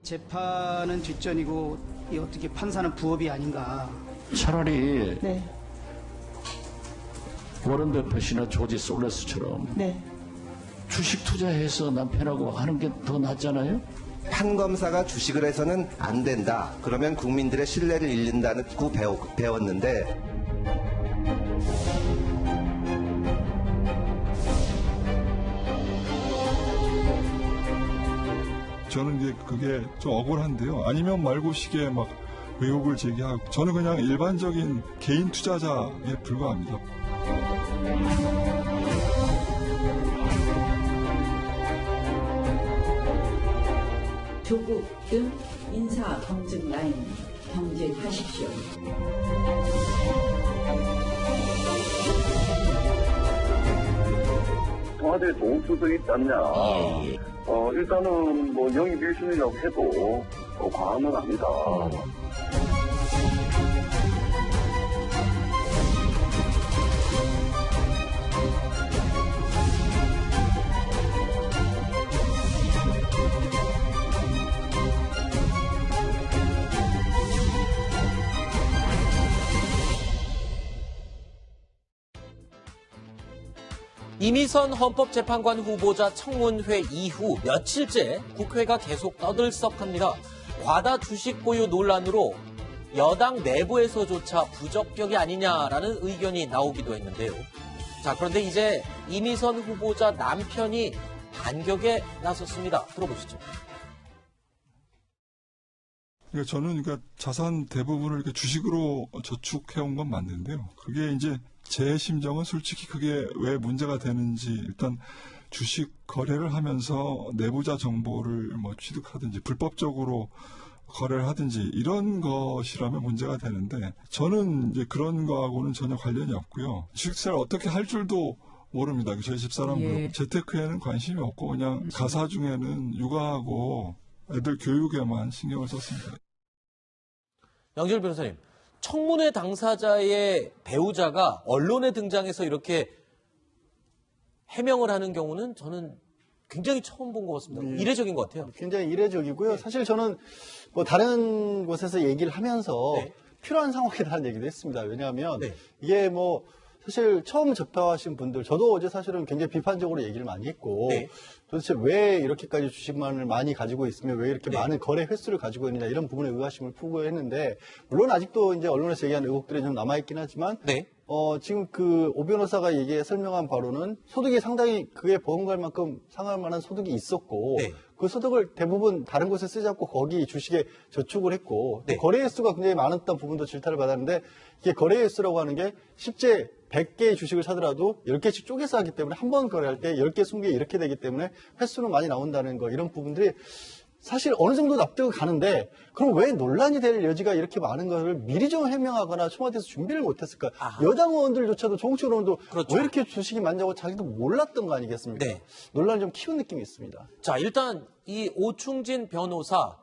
재판은 뒷전이고 이 어떻게 판사는 부업이 아닌가. 차라리 네. 워런 버핏이나 조지 솔레스처럼 네. 주식 투자해서 남편하고 하는 게 더 낫잖아요. 판검사가 주식을 해서는 안 된다. 그러면 국민들의 신뢰를 잃는다고 배웠는데 저는 이제 그게 좀 억울한데요. 아니면 말고식에 막 의혹을 제기하고 저는 그냥 일반적인 개인 투자자에 불과합니다. 조국 등 인사 검증 라인 경쟁하십시오. 청와대에 좋은 수도 있지 않냐. 일단은 뭐 영입 1순위라고 해도 과언은 아니다. 이미선 헌법재판관 후보자 청문회 이후 며칠째 국회가 계속 떠들썩합니다. 과다 주식 보유 논란으로 여당 내부에서조차 부적격이 아니냐라는 의견이 나오기도 했는데요. 자, 그런데 이제 이미선 후보자 남편이 반격에 나섰습니다. 들어보시죠. 저는 자산 대부분을 이렇게 주식으로 저축해온 건 맞는데요. 그게 이제 제 심정은 솔직히 그게 왜 문제가 되는지 일단 주식 거래를 하면서 내부자 정보를 뭐 취득하든지 불법적으로 거래를 하든지 이런 것이라면 문제가 되는데 저는 이제 그런 거하고는 전혀 관련이 없고요. 주식투자를 어떻게 할 줄도 모릅니다. 저희 집사람도 재테크에는 관심이 없고 그냥 가사 중에는 육아하고 애들 교육에만 신경을 썼습니다. 양지열 변호사님, 청문회 당사자의 배우자가 언론에 등장해서 이렇게 해명을 하는 경우는 저는 굉장히 처음 본 것 같습니다. 네. 이례적인 것 같아요. 굉장히 이례적이고요. 사실 저는 뭐 다른 곳에서 얘기를 하면서 필요한 상황이라는 얘기도 했습니다. 왜냐하면 이게 뭐 사실 처음 접하신 분들, 저도 어제 사실은 굉장히 비판적으로 얘기를 많이 했고 도대체 왜 이렇게까지 주식만을 많이 가지고 있으면 왜 이렇게 많은 거래 횟수를 가지고 있느냐 이런 부분에 의아심을 품고 했는데 물론 아직도 이제 언론에서 얘기한 의혹들이 좀 남아있긴 하지만 지금 그 오 변호사가 설명한 바로는 소득이 상당히 그게 보험갈 만큼 상할 만한 소득이 있었고 그 소득을 대부분 다른 곳에 쓰지 않고 거기 주식에 저축을 했고 또 거래 횟수가 굉장히 많았던 부분도 질타를 받았는데 이게 거래 횟수라고 하는 게 실제 100개의 주식을 사더라도 10개씩 쪼개서 하기 때문에 한 번 거래할 때 10개, 20개 이렇게 되기 때문에 횟수는 많이 나온다는 거 이런 부분들이 사실 어느 정도 납득은 가는데 그럼 왜 논란이 될 여지가 이렇게 많은 것을 미리 좀 해명하거나 청와대에서 준비를 못했을까? 여당 의원들조차도 정치적 의원도 왜 이렇게 주식이 많냐고 자기도 몰랐던 거 아니겠습니까? 논란을 좀 키운 느낌이 있습니다. 자, 일단 이 오충진 변호사,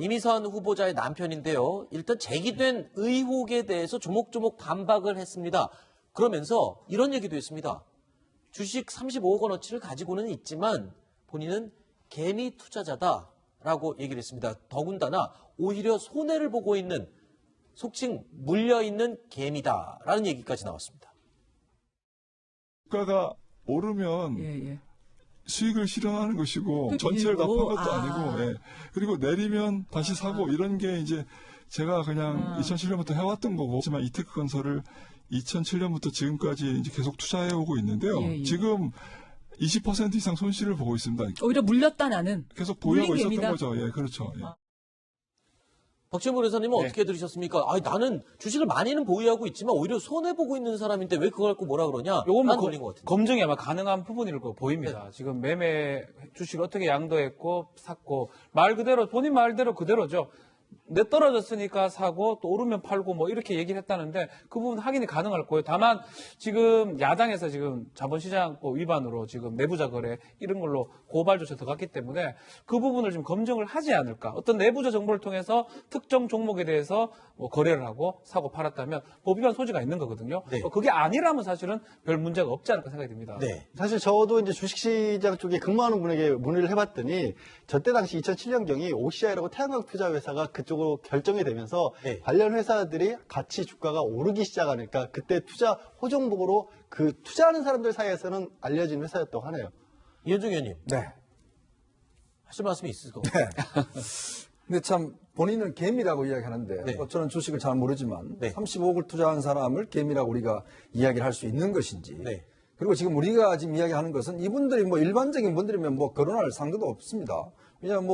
이미선 후보자의 남편인데요. 일단 제기된 의혹에 대해서 조목조목 반박을 했습니다. 그러면서 이런 얘기도 했습니다. 주식 35억 원어치를 가지고는 있지만 본인은 개미 투자자다라고 얘기를 했습니다. 더군다나 오히려 손해를 보고 있는 속칭 물려있는 개미다라는 얘기까지 나왔습니다. 주가가 오르면 수익을 실현하는 것이고 전체를 다 판 것도 아니고 그리고 내리면 다시 사고 이런 게 이제 제가 그냥 2007년부터 해왔던 거고 하지만 이테크건설을 2007년부터 지금까지 이제 계속 투자해오고 있는데요. 지금 20% 이상 손실을 보고 있습니다. 오히려 물렸다 나는. 계속 보유하고 있었던 거죠. 그렇죠. 박지원 변호사님은 어떻게 들으셨습니까? 나는 주식을 많이는 보유하고 있지만 오히려 손해보고 있는 사람인데 왜 그걸 갖고 뭐라 그러냐? 요건 뭐 걸린 것 같아요. 검증이 아마 가능한 부분일 거 보입니다. 지금 매매 주식을 어떻게 양도했고 샀고 말 그대로 본인 말대로 그대로죠. 내 떨어졌으니까 사고 또 오르면 팔고 뭐 이렇게 얘기를 했다는데 그 부분 확인이 가능할 거예요. 다만 지금 야당에서 지금 자본시장법 위반으로 지금 내부자 거래 이런 걸로 고발 조치 들어갔기 때문에 그 부분을 좀 검증을 하지 않을까. 어떤 내부자 정보를 통해서 특정 종목에 대해서 뭐 거래를 하고 사고 팔았다면 법 위반 소지가 있는 거거든요. 네. 그게 아니라면 사실은 별 문제가 없지 않을까 생각이 듭니다. 네. 사실 저도 이제 주식시장 쪽에 근무하는 분에게 문의를 해봤더니 저때 당시 2007년경이 OCI라고 태양광 투자 회사가 그쪽으로 결정이 되면서 네. 관련 회사들이 같이 주가가 오르기 시작하니까 그때 투자 호정복으로 그 투자하는 사람들 사이에서는 알려진 회사였다고 하네요. 이현중 의원님 네. 하실 말씀이 있을 것 같아요. 근데 참 본인은 개미라고 이야기하는데 네. 저는 주식을 잘 모르지만 네. 35억을 투자한 사람을 개미라고 우리가 이야기를 할 수 있는 것인지 네. 그리고 지금 우리가 지금 이야기하는 것은 이분들이 뭐 일반적인 분들이면 뭐 거론할 상대도 없습니다. 왜냐하면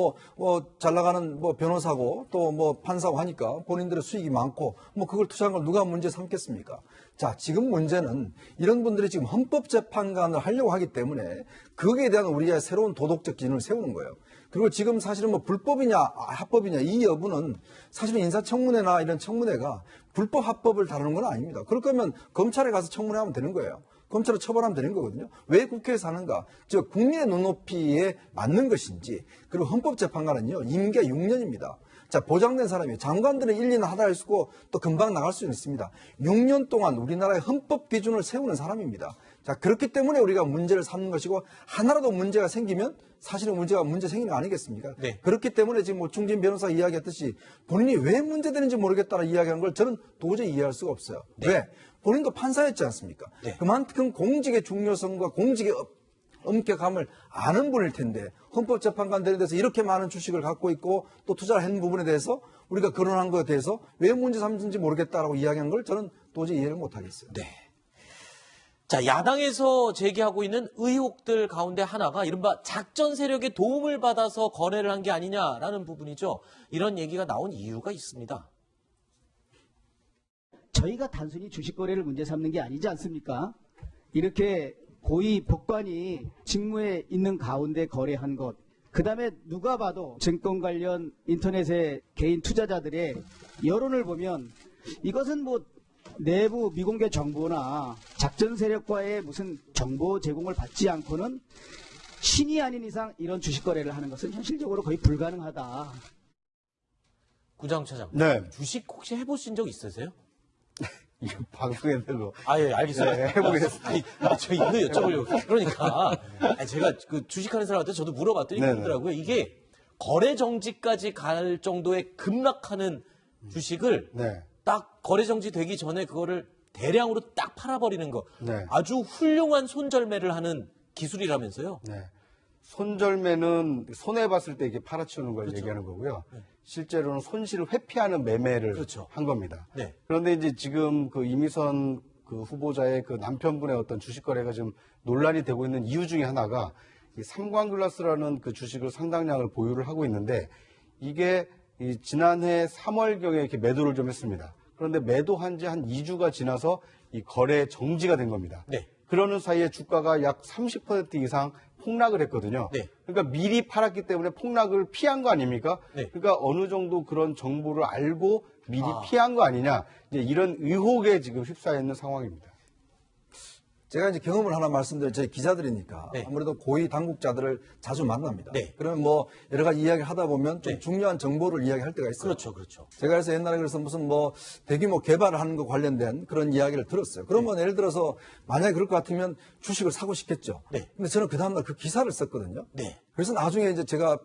잘 나가는 변호사고 또 판사고 하니까 본인들의 수익이 많고 그걸 투자한 걸 누가 문제 삼겠습니까? 자, 지금 문제는 이런 분들이 지금 헌법재판관을 하려고 하기 때문에 거기에 대한 우리의 새로운 도덕적 기준을 세우는 거예요. 그리고 지금 사실은 불법이냐 합법이냐 이 여부는 사실은 인사청문회나 이런 청문회가 불법 합법을 다루는 건 아닙니다. 그럴 거면 검찰에 가서 청문회하면 되는 거예요. 검찰로 처벌하면 되는 거거든요. 왜 국회에서 하는가? 즉 국민의 눈높이에 맞는 것인지. 그리고 헌법재판관은요 임기 6년입니다. 자, 보장된 사람이에요. 장관들은 1년 하다 할 수 있고 또 금방 나갈 수는 있습니다. 6년 동안 우리나라의 헌법 기준을 세우는 사람입니다. 자, 그렇기 때문에 우리가 문제를 삼는 것이고 하나라도 문제가 생기면 사실은 문제 생기는 거 아니겠습니까? 네. 그렇기 때문에 지금 중진 변호사가 이야기했듯이 본인이 왜 문제되는지 모르겠다는 이야기하는 걸 저는 도저히 이해할 수가 없어요. 네. 왜? 본인도 판사였지 않습니까? 네. 그만큼 공직의 중요성과 공직의 엄격함을 아는 분일 텐데 헌법재판관들에 대해서 이렇게 많은 주식을 갖고 있고 또 투자를 한 부분에 대해서 우리가 거론한 것에 대해서 왜 문제 삼는지 모르겠다라고 이야기한 걸 저는 도저히 이해를 못하겠어요. 네. 자, 야당에서 제기하고 있는 의혹들 가운데 하나가 이른바 작전 세력의 도움을 받아서 거래를 한 게 아니냐라는 부분이죠. 이런 얘기가 나온 이유가 있습니다. 저희가 단순히 주식 거래를 문제 삼는 게 아니지 않습니까? 이렇게 고위 법관이 직무에 있는 가운데 거래한 것, 그 다음에 누가 봐도 증권 관련 인터넷의 개인 투자자들의 여론을 보면 이것은 내부 미공개 정보나 작전 세력과의 무슨 정보 제공을 받지 않고는 신이 아닌 이상 이런 주식 거래를 하는 것은 현실적으로 거의 불가능하다. 구장차장, 네. 주식 혹시 해보신 적 있으세요? 이거 방송에 대고. 예, 알겠어요. 네, 해보겠습니다. 저 이거 여쭤보려고. 그러니까, 제가 그 주식하는 사람한테 저도 물어봤더니 네네. 그러더라고요. 이게 거래 정지까지 갈 정도의 급락하는 주식을 네. 딱 거래 정지 되기 전에 그거를 대량으로 딱 팔아버리는 거. 네. 아주 훌륭한 손절매를 하는 기술이라면서요. 네. 손절매는 손해봤을 때 이렇게 팔아치우는 걸 그렇죠. 얘기하는 거고요. 실제로는 손실을 회피하는 매매를 그렇죠. 한 겁니다. 네. 그런데 이제 지금 그 이미선 그 후보자의 그 남편분의 어떤 주식 거래가 좀 논란이 되고 있는 이유 중에 하나가 이 삼광글라스라는 그 주식을 상당량을 보유를 하고 있는데 이게 이 지난해 3월경에 이렇게 매도를 좀 했습니다. 그런데 매도한 지 한 2주가 지나서 이 거래 정지가 된 겁니다. 네. 그러는 사이에 주가가 약 30% 이상 폭락을 했거든요. 네. 그러니까 미리 팔았기 때문에 폭락을 피한 거 아닙니까? 네. 그러니까 어느 정도 그런 정보를 알고 미리 피한 거 아니냐. 이제 이런 의혹에 지금 휩싸여 있는 상황입니다. 제가 이제 경험을 하나 말씀드려 저희 기자들이니까 네. 아무래도 고위 당국자들을 자주 만납니다. 네. 그러면 여러 가지 이야기를 하다 보면 좀 네. 중요한 정보를 이야기할 때가 있어요. 그렇죠, 그렇죠. 제가 그래서 옛날에 무슨 대규모 개발을 하는 거 관련된 그런 이야기를 들었어요. 그러면 예를 들어서 만약에 그럴 것 같으면 주식을 사고 싶겠죠. 네. 근데 저는 그 다음날 그 기사를 썼거든요. 네. 그래서 나중에 이제 제가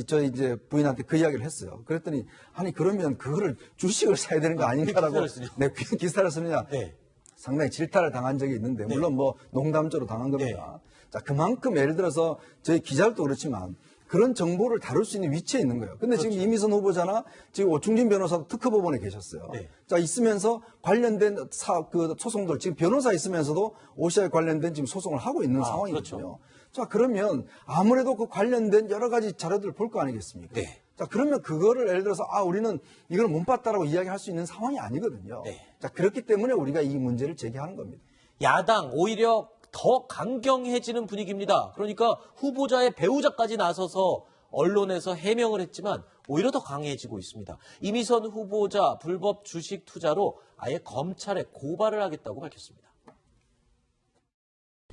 저희 이제 부인한테 그 이야기를 했어요. 그랬더니 아니 그러면 그거를 주식을 사야 되는 거 아닌가라고 기사를 쓰냐? 네, 기사를 쓰느냐. 네. 상당히 질타를 당한 적이 있는데 물론 농담조로 당한 겁니다. 자, 그만큼 예를 들어서 저희 기자들도 그렇지만 그런 정보를 다룰 수 있는 위치에 있는 거예요. 근데 지금 이미선 후보자나 지금 오충진 변호사도 특허법원에 계셨어요. 네. 자, 있으면서 관련된 그 소송들 지금 변호사 있으면서도 OCI 관련된 지금 소송을 하고 있는 상황이거든요. 그렇죠. 자, 그러면 아무래도 그 관련된 여러 가지 자료들을 볼 거 아니겠습니까? 네. 자, 그러면 그거를 예를 들어서 우리는 이걸 못 봤다라고 이야기할 수 있는 상황이 아니거든요. 네. 자, 그렇기 때문에 우리가 이 문제를 제기하는 겁니다. 야당 오히려 더 강경해지는 분위기입니다. 그러니까 후보자의 배우자까지 나서서 언론에서 해명을 했지만 오히려 더 강해지고 있습니다. 이미선 후보자 불법 주식 투자로 아예 검찰에 고발을 하겠다고 밝혔습니다.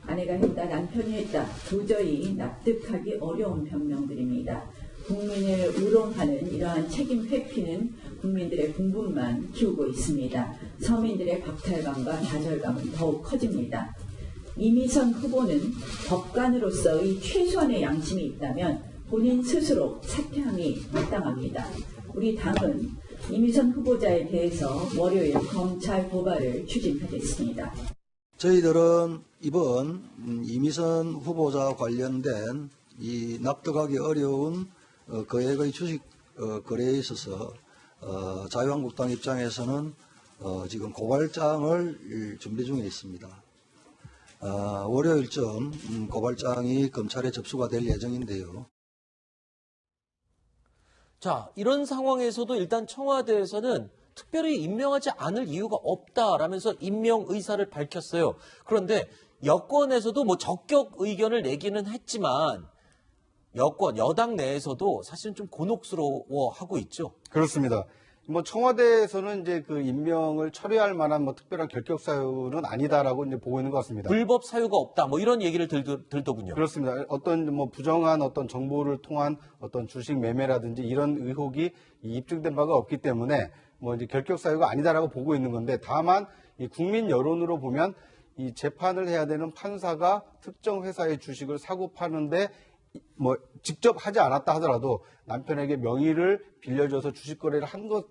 아내가 했다, 남편이 했다. 도저히 납득하기 어려운 변명들입니다. 국민을 우롱하는 이러한 책임 회피는 국민들의 분분만 키우고 있습니다. 서민들의 박탈감과 좌절감은 더욱 커집니다. 이미선 후보는 법관으로서의 최소한의 양심이 있다면 본인 스스로 사퇴함이 마땅합니다. 우리 당은 이미선 후보자에 대해서 월요일 검찰 고발을 추진하겠습니다. 저희들은 이번 이미선 후보자 관련된 이 납득하기 어려운 거액의 주식 거래에 있어서 자유한국당 입장에서는 지금 고발장을 준비 중에 있습니다. 월요일쯤 고발장이 검찰에 접수가 될 예정인데요. 자, 이런 상황에서도 일단 청와대에서는 특별히 임명하지 않을 이유가 없다라면서 임명 의사를 밝혔어요. 그런데 여권에서도 뭐 적격 의견을 내기는 했지만 여당 내에서도 사실은 좀 곤혹스러워하고 있죠. 그렇습니다. 뭐 청와대에서는 이제 그 임명을 철회할 만한 뭐 특별한 결격 사유는 아니다라고 이제 보고 있는 것 같습니다. 불법 사유가 없다, 뭐 이런 얘기를 들더군요. 그렇습니다. 어떤 뭐 부정한 어떤 정보를 통한 어떤 주식 매매라든지 이런 의혹이 입증된 바가 없기 때문에 뭐 이제 결격 사유가 아니다라고 보고 있는 건데, 다만 이 국민 여론으로 보면 이 재판을 해야 되는 판사가 특정 회사의 주식을 사고 파는데 뭐 직접 하지 않았다 하더라도 남편에게 명의를 빌려줘서 주식 거래를 한 것에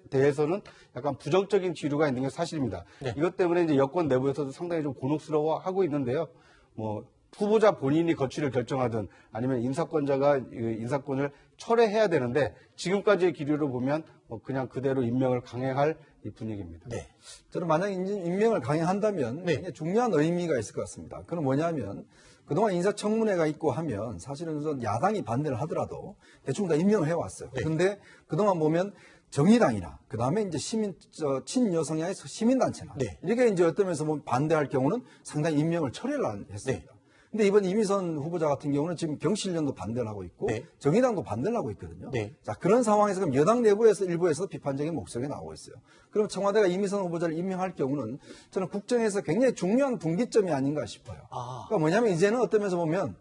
대해서는 약간 부정적인 기류가 있는 게 사실입니다. 네. 이것 때문에 이제 여권 내부에서도 상당히 좀 곤혹스러워하고 있는데요. 뭐 후보자 본인이 거취를 결정하든 아니면 인사권자가 인사권을 철회해야 되는데 지금까지의 기류로 보면 뭐 그냥 그대로 임명을 강행할 이 분위기입니다. 네. 저는 만약 임명을 강행한다면 굉장히 중요한 의미가 있을 것 같습니다. 그건 뭐냐면 그동안 인사청문회가 있고 하면 사실은 우선 야당이 반대를 하더라도 대충 다 임명을 해왔어요. 그런데 그동안 보면 정의당이나 그 다음에 이제 친여성향의 시민단체나 이렇게 이제 어떤 면에서 보면 반대할 경우는 상당히 임명을 철회를 했습니다. 근데 이번 이미선 후보자 같은 경우는 지금 경실련도 반대를 하고 있고 정의당도 반대를 하고 있거든요. 자, 그런 상황에서 그럼 여당 내부에서 일부에서 비판적인 목소리가 나오고 있어요. 그럼 청와대가 이미선 후보자를 임명할 경우는 저는 국정에서 굉장히 중요한 분기점이 아닌가 싶어요. 그러니까 뭐냐면 이제는 어떤 면에서 보면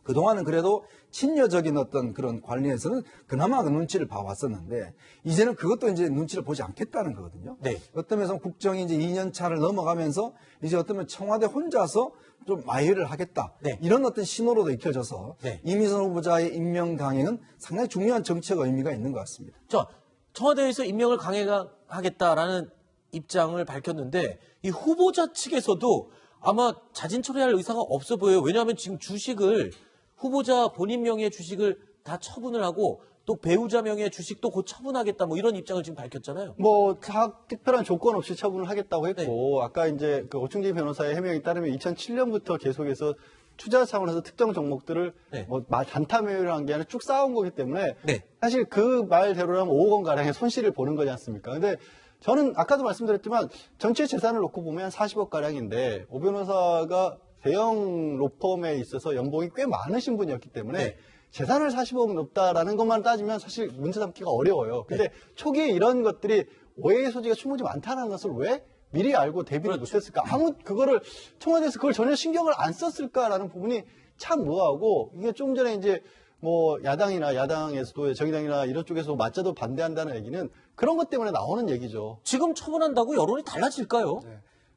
그동안은 그래도 친여적인 어떤 그런 관리에서는 그나마 그 눈치를 봐왔었는데 이제는 그것도 이제 눈치를 보지 않겠다는 거거든요. 어떤 면에서 국정이 이제 2년 차를 넘어가면서 이제 어떤 면 청와대 혼자서 좀 마회를 하겠다. 이런 어떤 신호로도 익혀져서 이미선 후보자의 임명 강행은 상당히 중요한 정책 의미가 있는 것 같습니다. 자, 청와대에서 임명을 강행하겠다라는 입장을 밝혔는데 이 후보자 측에서도 아마 자진 처리할 의사가 없어 보여요. 왜냐하면 지금 주식을 후보자 본인 명의의 주식을 다 처분을 하고 또 배우자 명의의 주식도 곧 처분하겠다 뭐 이런 입장을 지금 밝혔잖아요. 뭐 특별한 조건 없이 처분을 하겠다고 했고 아까 이제 그 오충진 변호사의 해명에 따르면 2007년부터 계속해서 투자 차원에서 특정 종목들을 뭐 단타 매매를 한 게 아니라 쭉 쌓아온 거기 때문에 사실 그 말대로라면 5억 원 가량의 손실을 보는 거지 않습니까? 근데 저는 아까도 말씀드렸지만 전체 재산을 놓고 보면 40억 가량인데 오 변호사가 대형 로펌에 있어서 연봉이 꽤 많으신 분이었기 때문에 재산을 40억 높다라는 것만 따지면 사실 문제 삼기가 어려워요. 근데 초기에 이런 것들이 오해의 소지가 충분히 많다는 것을 왜 미리 알고 대비를 못했을까? 그거를 청와대에서 그걸 전혀 신경을 안 썼을까라는 부분이 참 묘하고 이게 좀 전에 이제 뭐 야당에서도 정의당이나 이런 쪽에서 맞자도 반대한다는 얘기는 그런 것 때문에 나오는 얘기죠. 지금 처분한다고 여론이 달라질까요?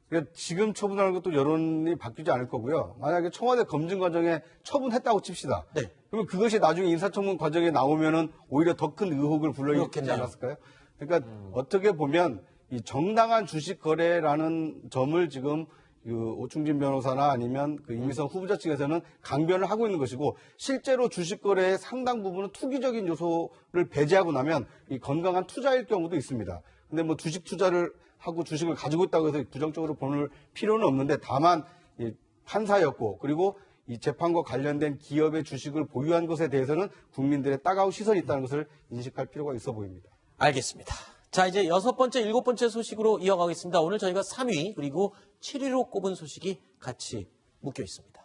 그러니까 지금 처분하는 것도 여론이 바뀌지 않을 거고요. 만약에 청와대 검증 과정에 처분했다고 칩시다. 그러면 그것이 나중에 인사청문 과정에 나오면은 오히려 더 큰 의혹을 불러일으키지 않았을까요? 그러니까 어떻게 보면 이 정당한 주식 거래라는 점을 지금 그 오충진 변호사나 아니면 그 이미선 후보자 측에서는 강변을 하고 있는 것이고 실제로 주식 거래의 상당 부분은 투기적인 요소를 배제하고 나면 이 건강한 투자일 경우도 있습니다. 근데 뭐 주식 투자를 하고 주식을 가지고 있다고 해서 부정적으로 보는 필요는 없는데 다만 이 판사였고 그리고 이 재판과 관련된 기업의 주식을 보유한 것에 대해서는 국민들의 따가운 시선이 있다는 것을 인식할 필요가 있어 보입니다. 알겠습니다. 자, 이제 6번째, 7번째 소식으로 이어가겠습니다. 오늘 저희가 3위 그리고 7위로 꼽은 소식이 같이 묶여 있습니다.